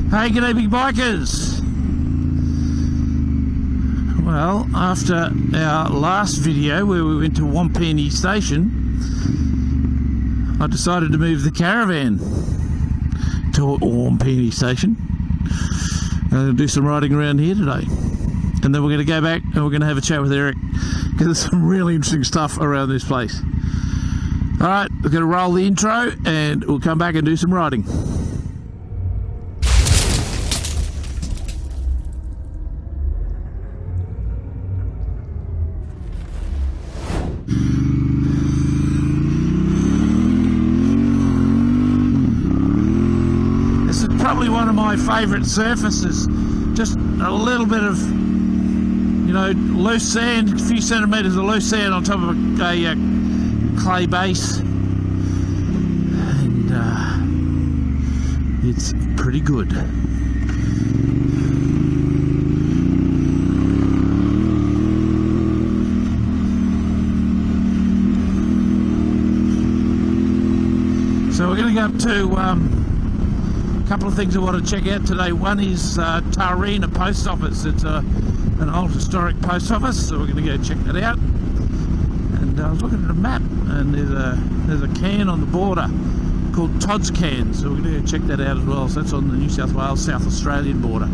Hey, g'day big bikers! Well, after our last video where we went to Wompinni Station, I decided to move the caravan to Wompinni Station. I'm going to do some riding around here today. And then we're going to go back and we're going to have a chat with Eric, because there's some really interesting stuff around this place. Alright, we're going to roll the intro and we'll come back and do some riding. This is probably one of my favourite surfaces. Just a little bit of, you know, loose sand, a few centimetres of loose sand on top of a clay base, and it's pretty good. So we're going to go up to a couple of things I want to check out today. One is Tareena Post Office. It's an old historic post office, so we're going to go check that out. And I was looking at a map, and there's a can on the border called Todd's can, so we're going to go check that out as well. So that's on the New South Wales South Australian border.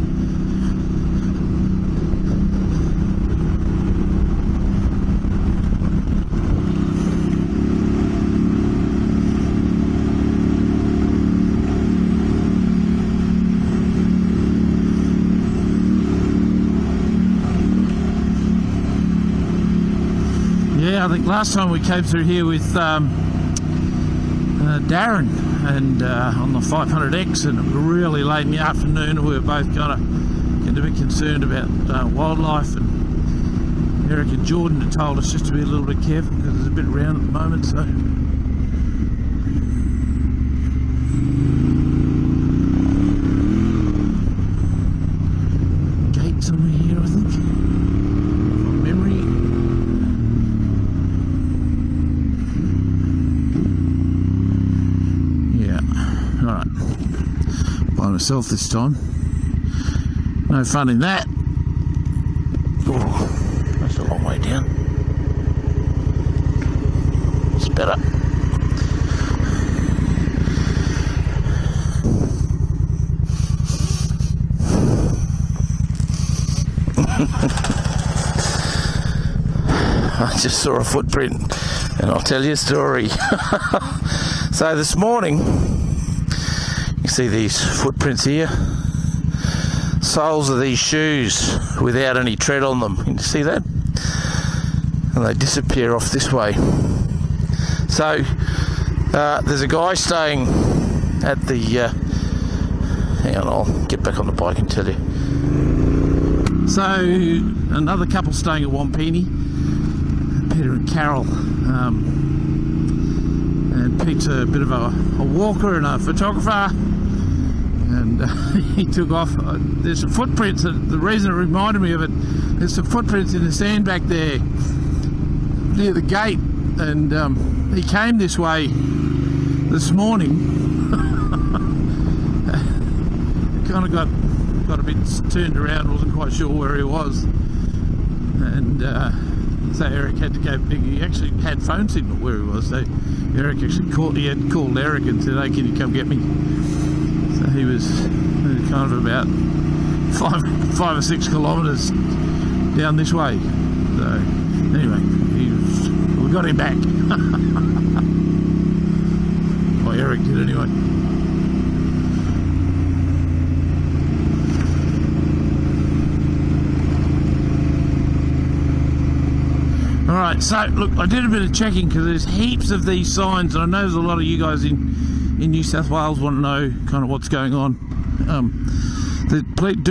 I think last time we came through here with Darren and on the 500X, and it was really late in the afternoon, and we were both kind of getting a bit concerned about wildlife, and Eric and Jordan had told us just to be a little bit careful because there's a bit around at the moment. So gate somewhere here, I think, from memory. Alright, by myself this time. No fun in that. Oh, that's a long way down. It's better. I just saw a footprint, and I'll tell you a story. So this morning, you see these footprints here, soles of these shoes without any tread on them. Can you see that? And they disappear off this way. So there's a guy staying at the hang on, I'll get back on the bike and tell you. So another couple staying at Wompinni, Peter and Carol. And Pete's a bit of a walker and a photographer, and he took off. There's some footprints. The reason it reminded me of it, there's some footprints in the sand back there near the gate, and he came this way this morning. Kind of got a bit turned around, wasn't quite sure where he was, and so Eric had to go. He actually had phone signal where he was, so Eric actually called Eric and said, "Hey, can you come get me?" So he was kind of about 5 or 6 kilometres down this way. So anyway, we got him back. Well, Eric did anyway. Alright, so look, I did a bit of checking because there's heaps of these signs, and I know there's a lot of you guys in New South Wales want to know kind of what's going on. Do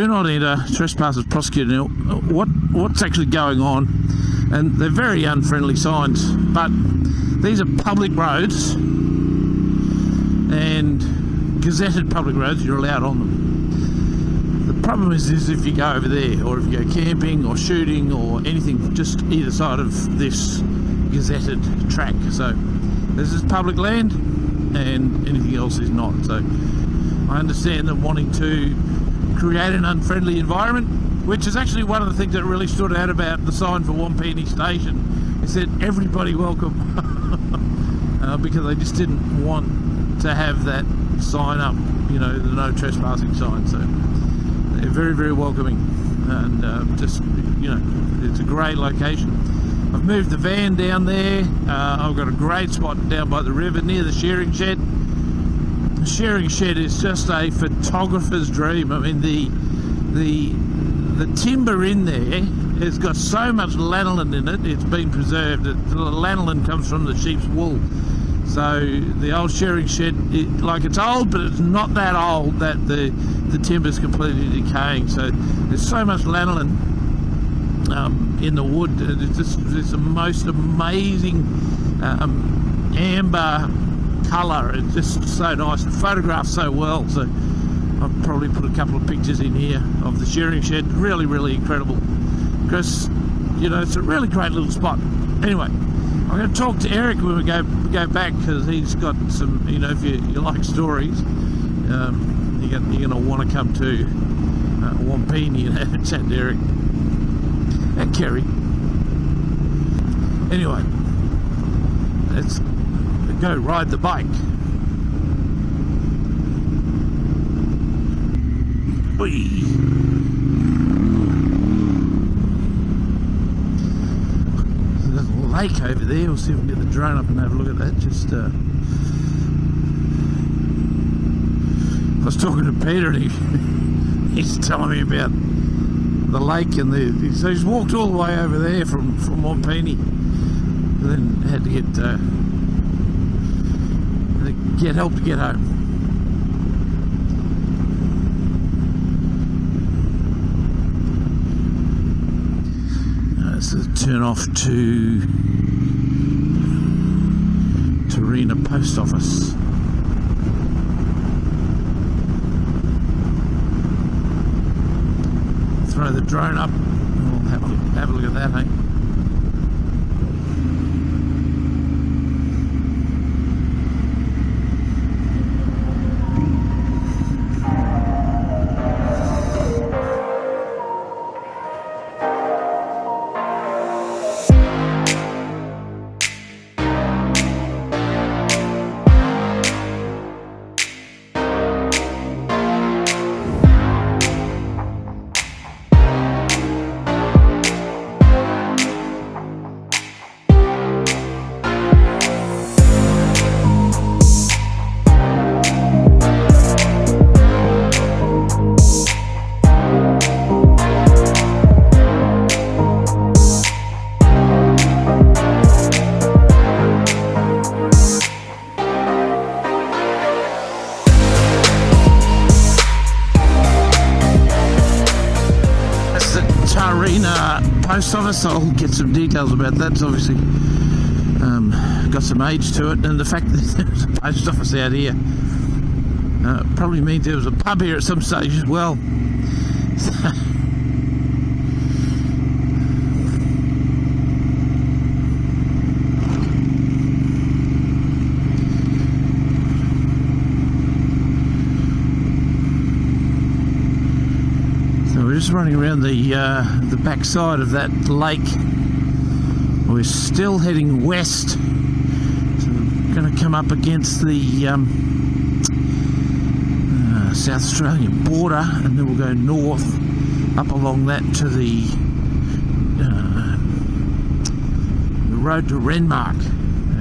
not enter, trespassers prosecuted. What's actually going on? And they're very unfriendly signs, but these are public roads and gazetted public roads. You're allowed on them. The problem is if you go over there, or if you go camping or shooting or anything just either side of this gazetted track. So this is public land and anything else is not. So I understand them wanting to create an unfriendly environment, which is actually one of the things that really stood out about the sign for Wompinni Station. It said everybody welcome, because they just didn't want to have that sign up, you know, the no trespassing sign. So they're very, very welcoming, and just, you know, it's a great location. I've moved the van down there. I've got a great spot down by the river near the shearing shed. The shearing shed is just a photographer's dream. I mean, the timber in there has got so much lanolin in it, it's been preserved. The lanolin comes from the sheep's wool. So the old shearing shed, it's old, but it's not that old that the timber's completely decaying. So there's so much lanolin in the wood. It's just the most amazing amber colour. It's just so nice and photographed so well. So I've probably put a couple of pictures in here of the shearing shed. Really, really incredible, because, you know, it's a really great little spot. Anyway, I'm going to talk to Eric when we go back, because he's got some, you know, if you like stories, you're going to want to come to Wompinni and have a chat to Eric and Kerry. Anyway, let's go ride the bike. Whee! There's a lake over there. We'll see if we can get the drone up and have a look at that. Just I was talking to Peter, and he's telling me about the lake, and so he's walked all the way over there from Wompinni, and then had to get help to get home. So turn off to Tareena Post Office. Throw the drone up and we'll have a look at that, hey? Tareena Post Office. I'll get some details about that. It's obviously got some age to it, and the fact that there's a post office out here probably means there was a pub here at some stage as well. We're just running around the back side of that lake. We're still heading west, so we're going to come up against the South Australian border, and then we'll go north up along that to the road to Renmark,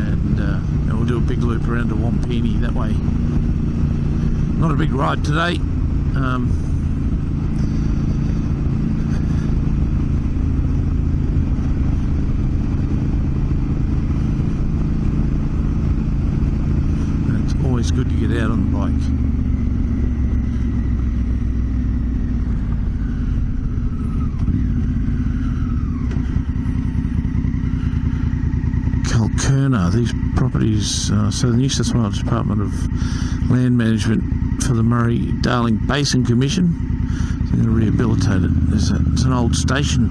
and we'll do a big loop around to Wompinni that way. Not a big ride today. It's good to get out on the bike. Kalkerna, these properties, so the New South Wales Department of Land Management for the Murray-Darling Basin Commission, they're going to rehabilitate it. It's an old station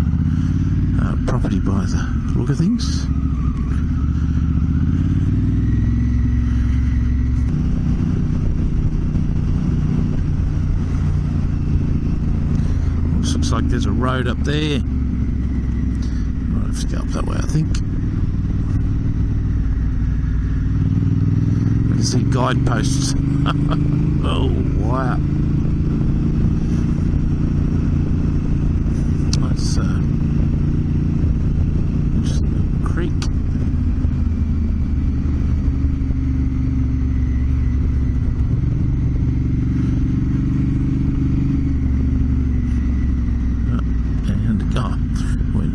property by the look of things. like there's a road up there. Might have to go up that way, I think. I can see guideposts. Oh, wow. That's just a creek.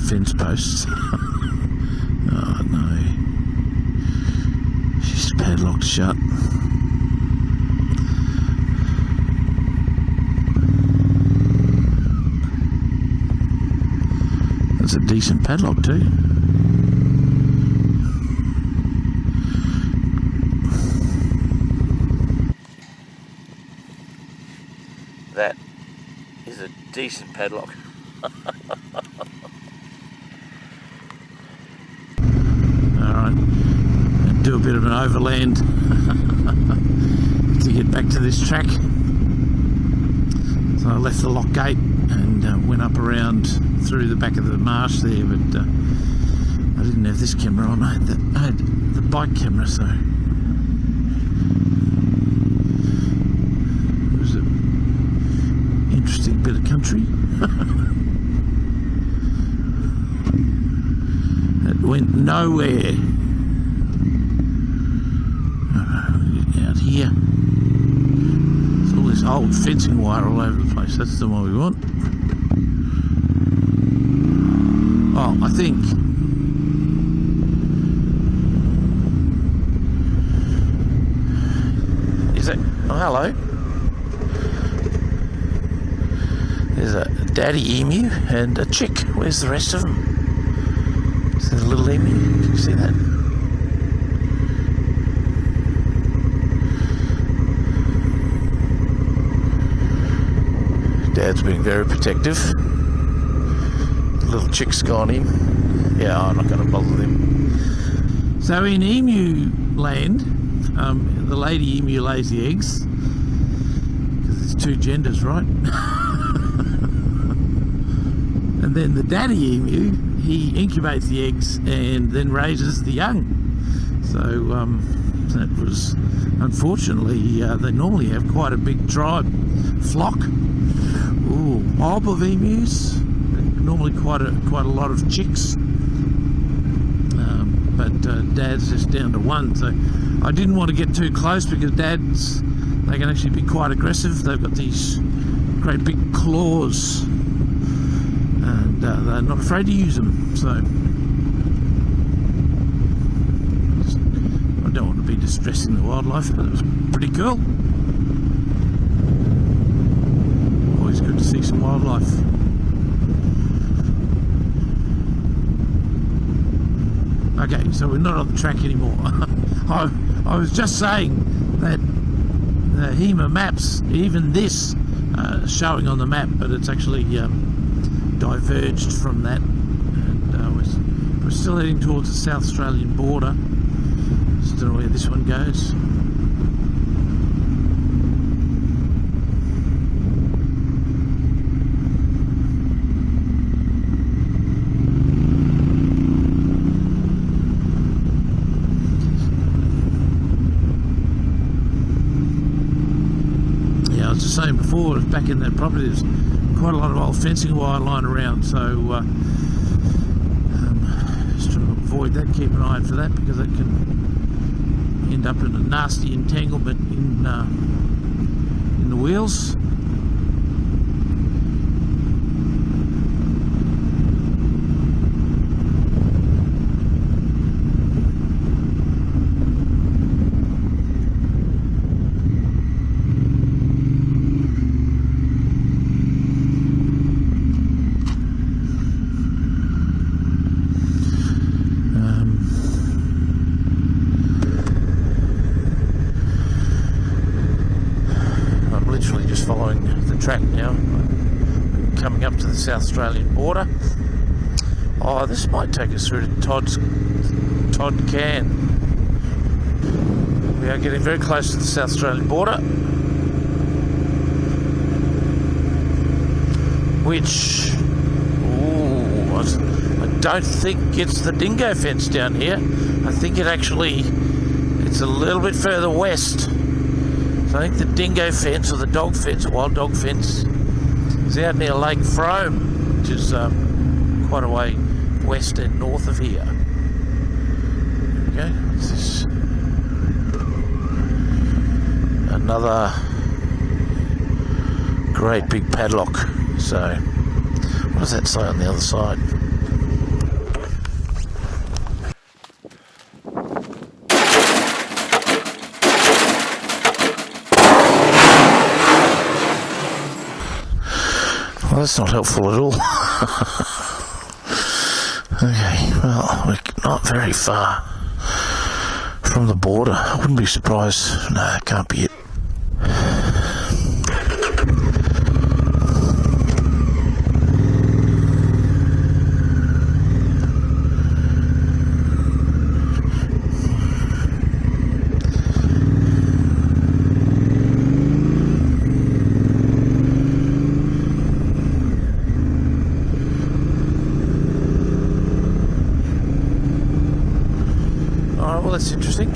Fence posts. Oh no, she's padlocked shut. That's a decent padlock too. That is a decent padlock. Do a bit of an overland to get back to this track. So I left the lock gate and went up around through the back of the marsh there, but I didn't have this camera on. I had the bike camera, so it was an interesting bit of country. It went nowhere. Here, it's all this old fencing wire all over the place. That's the one we want. Oh, I think is it? Oh, hello. There's a daddy emu and a chick. Where's the rest of them? Is there a little emu? Can you see that? Dad's being very protective. The little chick's gone in. Yeah, I'm not going to bother them. So in emu land, the lady emu lays the eggs, because there's two genders, right? And then the daddy emu, he incubates the eggs and then raises the young. So that was, unfortunately, they normally have quite a big tribe, flock. Ooh, mob of emus, normally quite a lot of chicks, but Dad's just down to one. So I didn't want to get too close because they can actually be quite aggressive. They've got these great big claws, and they're not afraid to use them. So I don't want to be distressing the wildlife, but it was pretty cool. Good to see some wildlife. Okay, so we're not on the track anymore. I was just saying that the HEMA maps, even this showing on the map, but it's actually diverged from that, and we're still heading towards the South Australian border. Just don't know where this one goes. Saying before, back in that property, there's quite a lot of old fencing wire lying around, so just trying to avoid that. Keep an eye out for that, because that can end up in a nasty entanglement in the wheels. Following the track now, coming up to the South Australian border. Oh, this might take us through to Todd Can. We are getting very close to the South Australian border. which I don't think gets the dingo fence down here. I think it's a little bit further west. So I think the dingo fence or the dog fence, or wild dog fence, is out near Lake Frome, which is quite a way west and north of here. Okay, this is another great big padlock. So, what does that say on the other side? Well, that's not helpful at all. Okay, well, we're not very far from the border. I wouldn't be surprised. No, it can't be it. Well, that's interesting.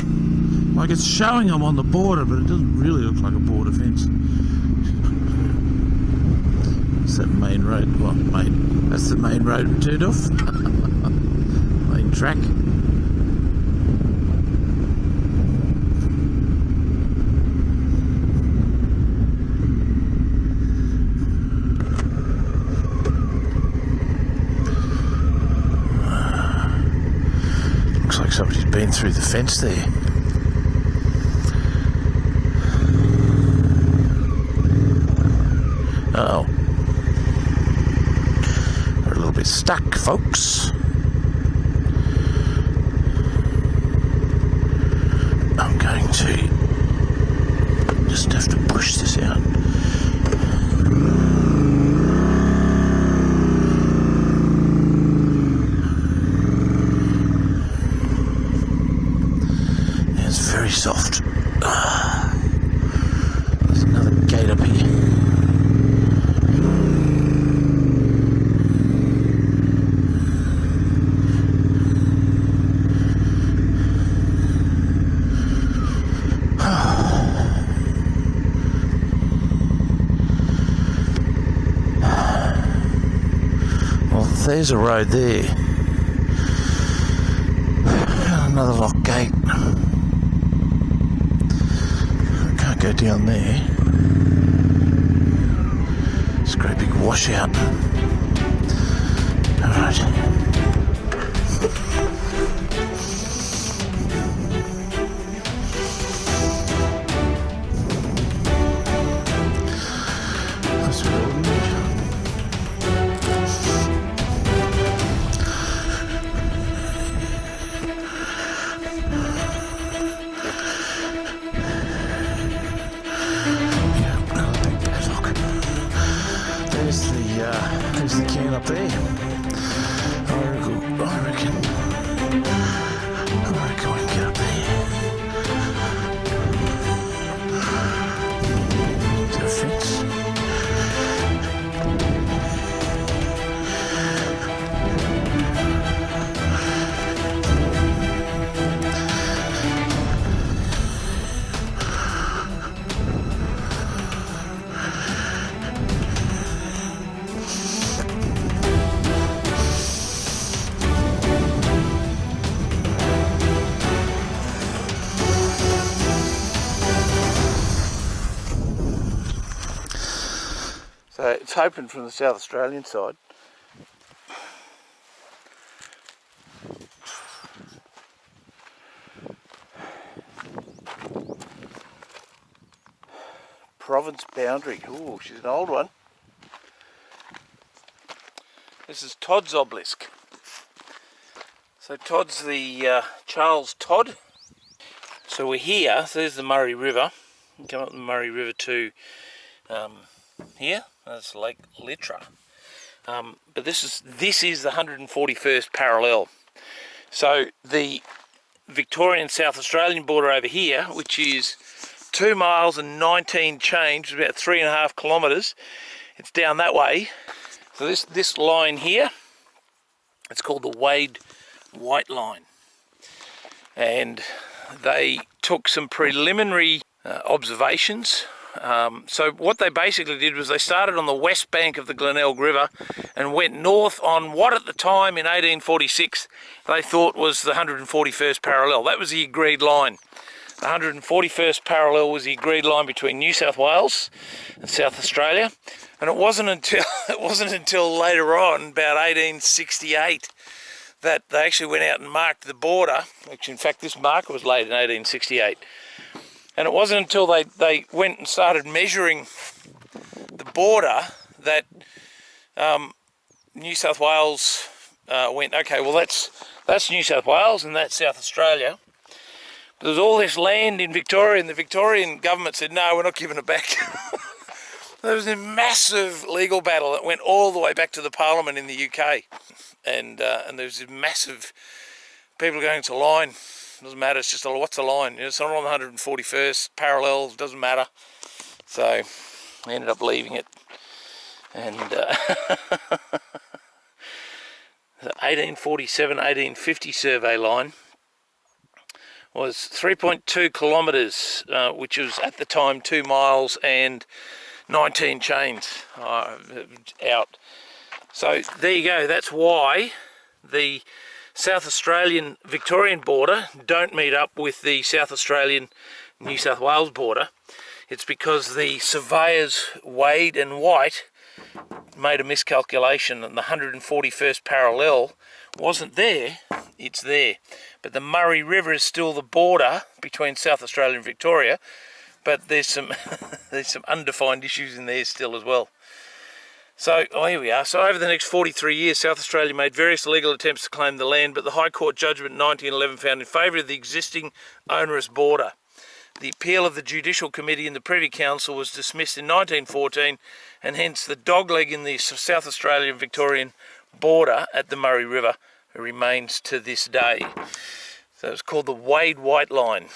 Like, it's showing I'm on the border, but it doesn't really look like a border fence. It's that main road. Well, that's the main road turned off. Main track. Somebody's been through the fence there. Uh-oh. We're a little bit stuck, folks. I'm going to just have to push this out. Very soft. There's another gate up here. Well, there's a road there. Another locked gate. Go down there. It's a great big washout. Alright. That's really good. There's the can up there. I reckon we can get up there. Is there a fence? So it's open from the South Australian side. Province boundary. Ooh, she's an old one. This is Todd's Obelisk. So Todd's the Charles Todd. So we're here. So there's the Murray River. You come up the Murray River to here. That's Lake Litra. But this is the 141st parallel. So the Victorian South Australian border over here, which is 2 miles and 19 change, about 3.5 kilometres. It's down that way. So this line here, it's called the Wade White Line, and they took some preliminary observations. So what they basically did was they started on the west bank of the Glenelg River and went north on what at the time in 1846 they thought was the 141st parallel. That was the agreed line. The 141st parallel was the agreed line between New South Wales and South Australia, and it wasn't until later on, about 1868, that they actually went out and marked the border. Actually, in fact, this marker was laid in 1868. And it wasn't until they went and started measuring the border that New South Wales went, okay, well that's New South Wales and that's South Australia. But there was all this land in Victoria, and the Victorian government said, no, we're not giving it back. There was a massive legal battle that went all the way back to the Parliament in the UK. And there was this massive, people going to line. Doesn't matter, it's just, what's the line? It's not on the 141st parallel, doesn't matter. So I ended up leaving it. And the 1847-1850 survey line was 3.2 kilometres, which was at the time 2 miles and 19 chains out. So there you go, that's why the South Australian Victorian border don't meet up with the South Australian New South Wales border. It's because the surveyors Wade and White made a miscalculation and the 141st parallel wasn't there, it's there. But the Murray River is still the border between South Australia and Victoria, but there's some there's some undefined issues in there still as well. So, here we are. So over the next 43 years, South Australia made various legal attempts to claim the land, but the High Court judgment in 1911 found in favour of the existing onerous border. The appeal of the Judicial Committee in the Privy Council was dismissed in 1914, and hence the dogleg in the South Australian Victorian border at the Murray River remains to this day. So it's called the Wade White Line.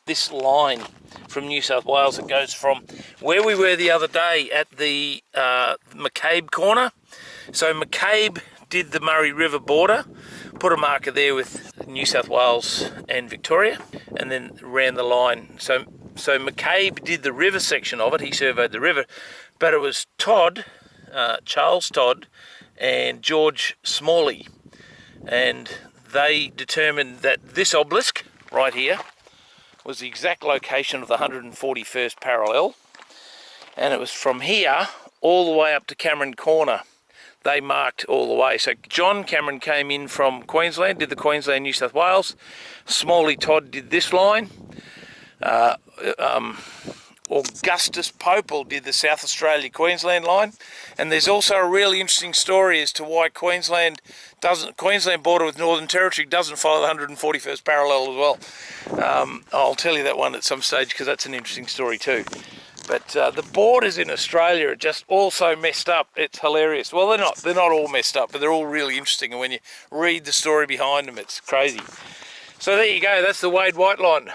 This line from New South Wales, it goes from where we were the other day at the Mccabe Corner. So Mccabe did the Murray River border, put a marker there with New South Wales and Victoria, and then ran the line. So Mccabe did the river section of it, he surveyed the river, but it was Todd, Charles Todd, and George Smalley, and they determined that this obelisk right here was the exact location of the 141st parallel, and it was from here all the way up to Cameron Corner. They marked all the way. So John Cameron came in from Queensland, did the Queensland New South Wales. Smalley Todd did this line. Augustus Popel did the South Australia Queensland line, and there's also a really interesting story as to why Queensland border with Northern Territory doesn't follow the 141st parallel as well. I'll tell you that one at some stage because that's an interesting story too. But the borders in Australia are just all so messed up. It's hilarious. Well, they're not all messed up, but they're all really interesting, and when you read the story behind them, it's crazy. So there you go, that's the Wade White Line.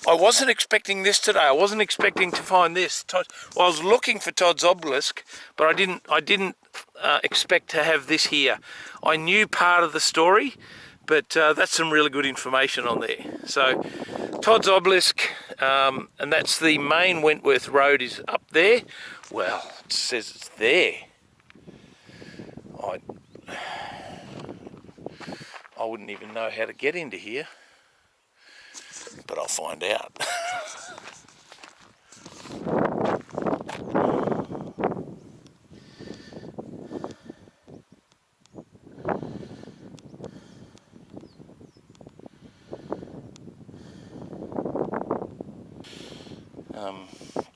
I wasn't expecting this today. I wasn't expecting to find this. Well, I was looking for Todd's obelisk, but I didn't expect to have this here. I knew part of the story, but that's some really good information on there. So Todd's obelisk, and that's the main Wentworth Road is up there. Well, it says it's there. I wouldn't even know how to get into here, but I'll find out.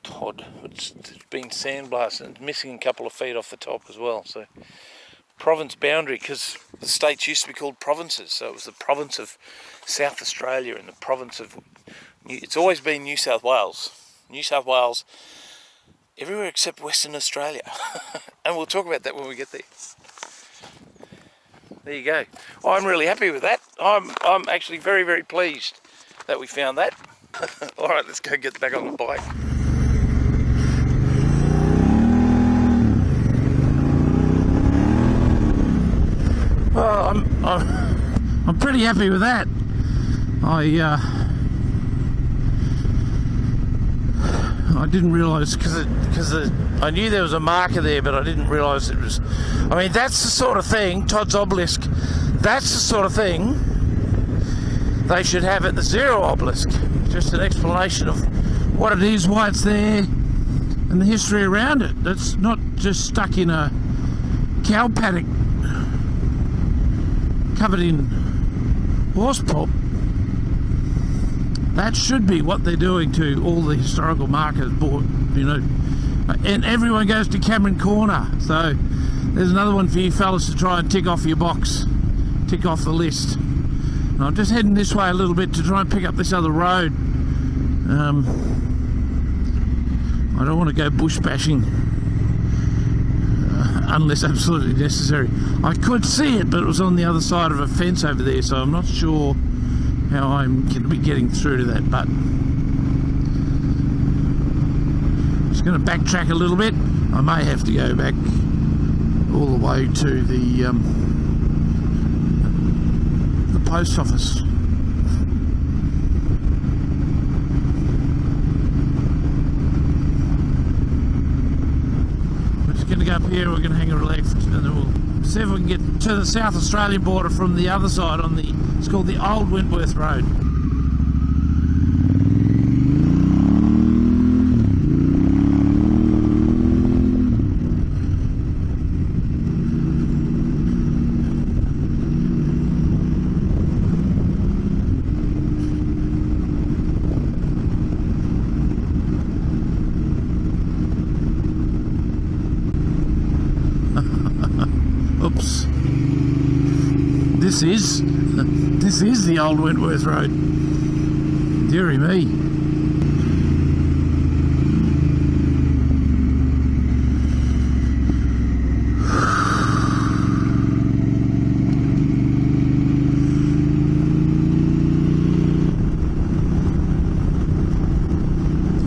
Todd, it's been sandblasted and it's missing a couple of feet off the top as well. So province boundary, because the states used to be called provinces, so it was the province of South Australia and the province of, it's always been New South Wales. New South Wales, everywhere except Western Australia. And we'll talk about that when we get there. There you go. I'm really happy with that. I'm actually very, very pleased that we found that. Alright, let's go get back on the bike. Well, I'm pretty happy with that. I didn't realise because I knew there was a marker there, but I didn't realise it was. I mean, that's the sort of thing, Todd's Obelisk. That's the sort of thing they should have at the Zero Obelisk. Just an explanation of what it is, why it's there, and the history around it. That's not just stuck in a cow paddock covered in horse pulp. That should be what they're doing to all the historical markers, you know. And everyone goes to Mccabe Corner, so there's another one for you fellas to try and tick off your box, tick off the list. And I'm just heading this way a little bit to try and pick up this other road. I don't want to go bush bashing unless absolutely necessary. I could see it, but it was on the other side of a fence over there, so I'm not sure how I'm going to be getting through to that, but I'm just going to backtrack a little bit. I may have to go back all the way to the post office. We're just going to go up here, we're going to hang a left, and then we'll see if we can get to the South Australian border from the other side on the, it's called the Old Wentworth Road. Oops. This is the Old Wentworth Road. Deary me.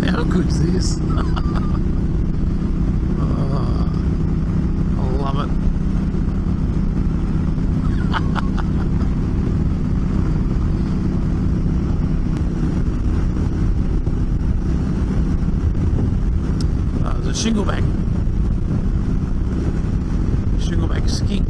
How good's this? Oh, I love it. Shingleback skink.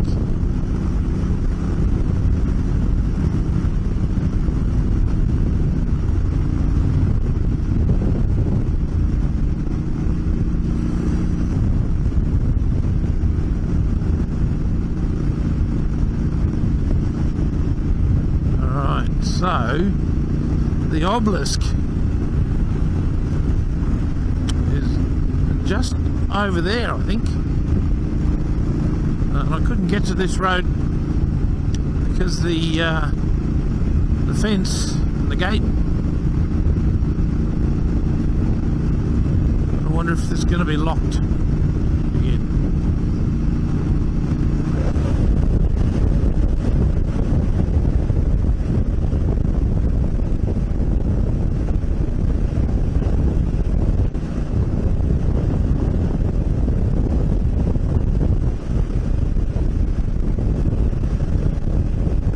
Alright, so the obelisk is just over there, I think. And I couldn't get to this road because the fence and the gate. I wonder if it's going to be locked again.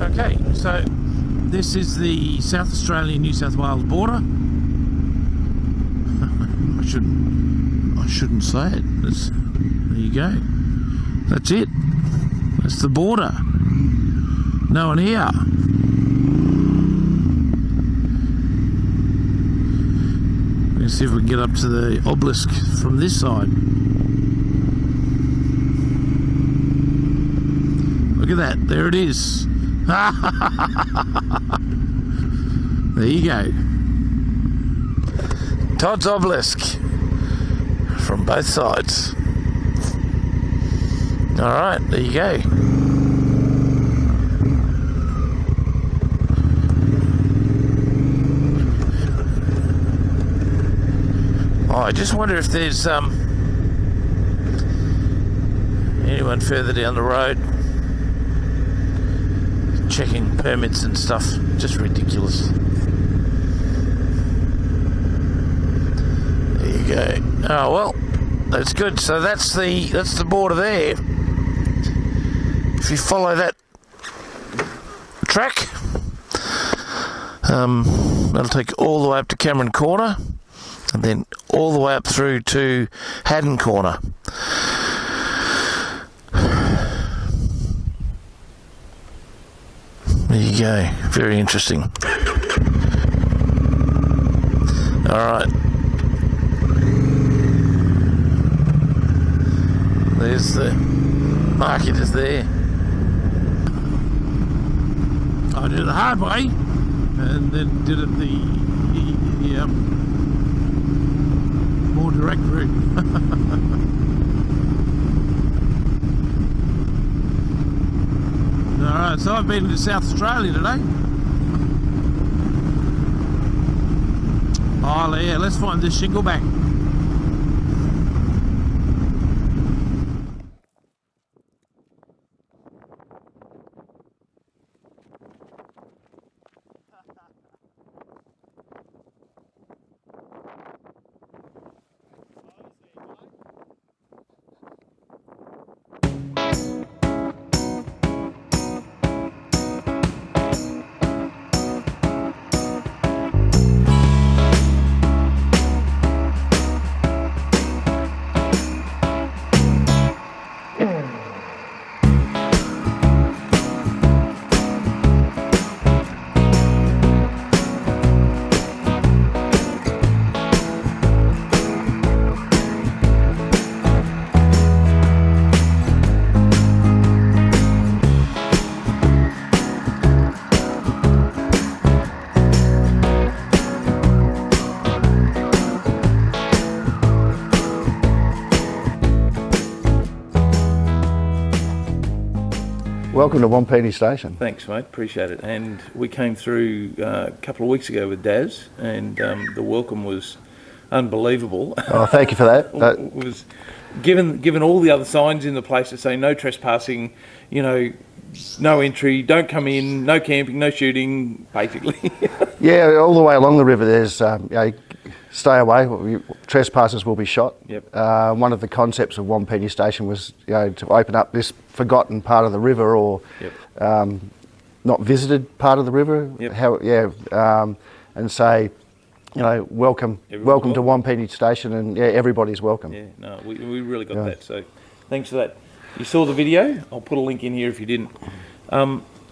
Okay, so this is the South Australian-New South Wales border. I shouldn't say it. There you go. That's it. That's the border. No one here. Let's see if we can get up to the obelisk from this side. Look at that. There it is. There you go. Todd's Obelisk from both sides. Alright, there you go. Oh, I just wonder if there's anyone further down the road checking permits and stuff. Just ridiculous. you go. Oh well, that's good. So that's the border there. If you follow that track, that'll take you all the way up to Cameron Corner, and then all the way up through to Haddon Corner. There you go. Very interesting. Alright. There's the market is there. I did it the hard way and then did it the more direct route. Alright, so I've been to South Australia today. Oh yeah, let's find this shingleback. Welcome to Wompinni Station. Thanks, mate. Appreciate it. And we came through a couple of weeks ago with Daz, and the welcome was unbelievable. Oh, thank you for that. It was given all the other signs in the place that say no trespassing, you know, no entry, don't come in, no camping, no shooting, basically. Yeah, all the way along the river there's, stay away, trespassers will be shot. Yep. One of the concepts of Wompinni Station was, to open up this forgotten part of the river or not visited part of the river. Yep. And say, welcome to Wompinni Station, and everybody's welcome. Yeah, no, we really got that. So, thanks for that. You saw the video. I'll put a link in here if you didn't,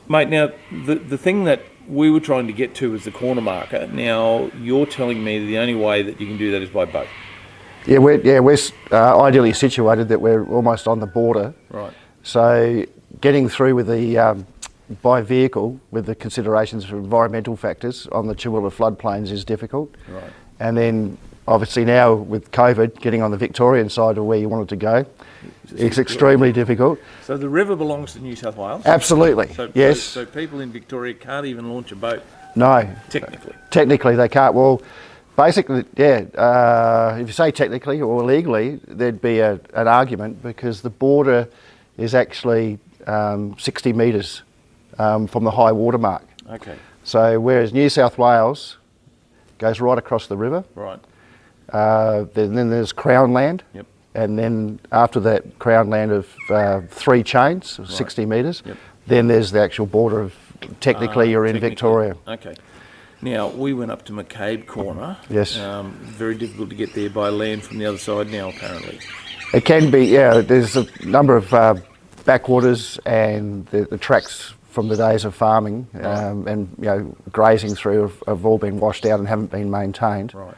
mate. Now, the thing that we were trying to get to was the corner marker. Now, you're telling me the only way that you can do that is by boat. Yeah, we're ideally situated that we're almost on the border. Right. So getting through with the by vehicle with the considerations for environmental factors on the Chihuahua floodplains is difficult. Right. And then obviously now with COVID, getting on the Victorian side of where you wanted to go, it's extremely difficult. So the river belongs to New South Wales? Absolutely, yes. So people in Victoria can't even launch a boat? No. Technically? Technically they can't. Well, basically, if you say technically or legally, there'd be an argument because the border is actually 60 metres from the high water mark. Okay. So whereas New South Wales goes right across the river. Right. Then there's Crown land. Yep. And then after that Crown land of 3 chains, of 60 metres, yep. Then there's the actual border of, technically you're in Victoria. Okay. Now, we went up to Mccabe Corner. Yes. Very difficult to get there by land from the other side now, apparently. It can be, there's a number of backwaters and the tracks from the days of farming and grazing through have all been washed out and haven't been maintained. Right.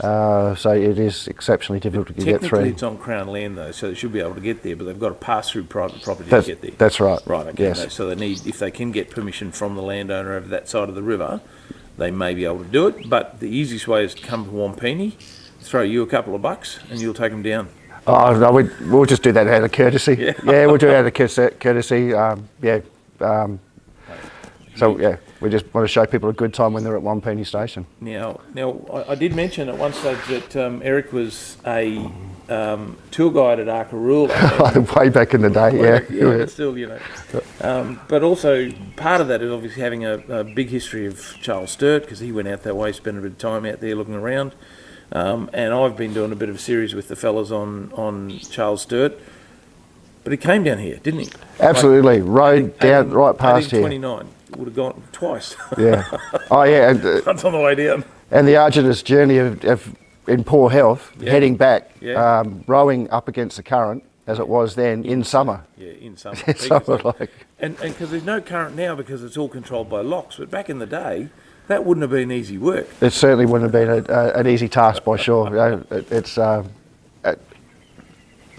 So it is exceptionally difficult to get through. Technically it's on Crown land though, so they should be able to get there, but they've got to pass through private property to get there. That's right. Right, okay. Yes. So they need, if they can get permission from the landowner over that side of the river, they may be able to do it, but the easiest way is to come to Wompinni, throw you a couple of bucks and you'll take them down. Oh, no, we'll just do that out of courtesy. Yeah, we'll do it out of courtesy. We just want to show people a good time when they're at Wompinni Station. Now, I did mention at one stage that Eric was a tour guide at Arkarula. Way back in the day, yeah. But still, but also part of that is obviously having a big history of Charles Sturt, because he went out that way, spent a bit of time out there looking around. and I've been doing a bit of a series with the fellas on Charles Sturt. But he came down here, didn't he? Absolutely, rode down right past here. 29 would have gone twice. Yeah. Oh yeah. And, that's on the way down. And the arduous journey of in poor health, heading back, rowing up against the current, as it was then in summer. Yeah, in summer. And because there's no current now because it's all controlled by locks, but back in the day, that wouldn't have been easy work. It certainly wouldn't have been an easy task, by sure. It's the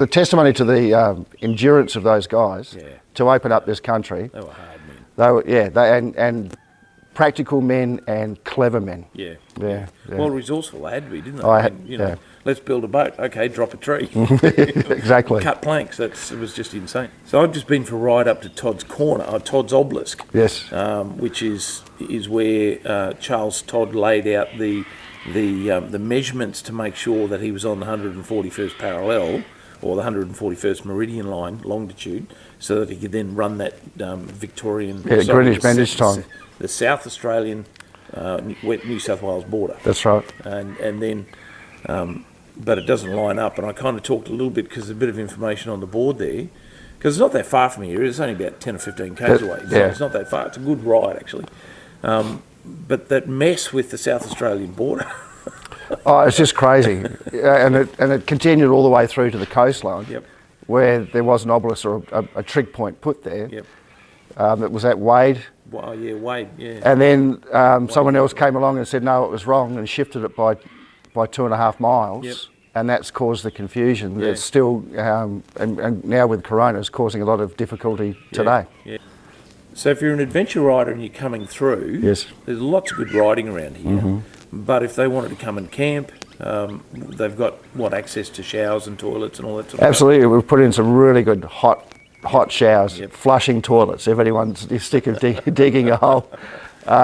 testimony to the endurance of those guys to open up this country. They were hard men. They were, and practical men and clever men. Yeah. Well, resourceful they had to be, didn't they? Let's build a boat. Okay, drop a tree. Exactly. Cut planks. It was just insane. So I've just been for a ride up to Todd's Corner, Todd's Obelisk. Yes. Which is where Charles Todd laid out the measurements to make sure that he was on the 141st parallel or the 141st meridian line longitude, so that he could then run that Victorian Greenwich Mean Time, the South Australian New South Wales border. That's right. And then, but it doesn't line up. And I kind of talked a little bit because there's a bit of information on the board there, because it's not that far from here. It's only about 10 or 15 k's away. So it's not that far. It's a good ride actually. But that mess with the South Australian border. Oh, it's just crazy, and it continued all the way through to the coastline, where there was an obelisk or a trig point put there. It was at Wade. Well, Wade, And then someone else came along and said no, it was wrong, and shifted it by 2.5 miles, and that's caused the confusion. It's still, and now with Corona, it's causing a lot of difficulty today. So if you're an adventure rider and you're coming through, there's lots of good riding around here. But if they wanted to come and camp, they've got access to showers and toilets and all that sort of stuff. Absolutely, we've put in some really good hot showers, flushing toilets. If anyone's sick of digging a hole,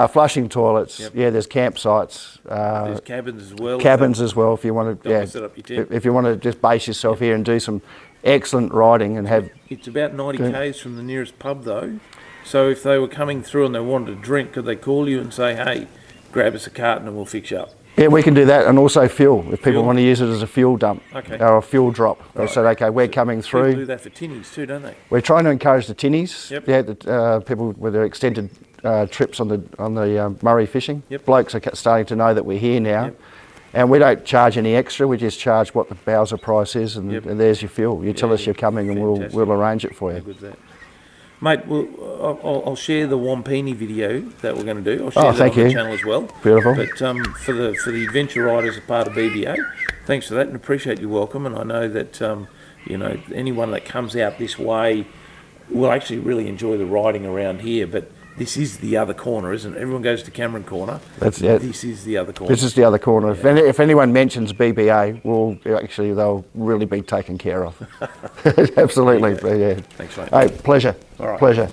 flushing toilets. There's campsites. There's cabins as well. Cabins as well, if you want to. Set up your tent. If you want to just base yourself here and do some excellent riding and have. It's about 90 k's from the nearest pub though. So if they were coming through and they wanted a drink, could they call you and say, "Hey, grab us a carton and we'll fix you up"? Yeah, we can do that, and also fuel, if people want to use it as a fuel dump or a fuel drop. They said, okay, we're coming through. People do that for tinnies too, don't they? We're trying to encourage the tinnies, people with their extended trips on the Murray fishing. Blokes are starting to know that we're here now, and we don't charge any extra. We just charge what the Bowser price is, and there's your fuel. You tell us you're coming, and we'll arrange it for you. Good that. Mate, I'll share the Wompinni video that we're going to do. I'll share that on the channel as well. Beautiful. But for the adventure riders as part of BBA, thanks for that and appreciate your welcome. And I know that anyone that comes out this way will actually really enjoy the riding around here. But this is the other corner, isn't it? Everyone goes to Cameron Corner. That's it. This is the other corner. This is the other corner. If anyone mentions BBA, they'll really be taken care of. Absolutely. Thanks, mate. Hey, pleasure. All right. Pleasure.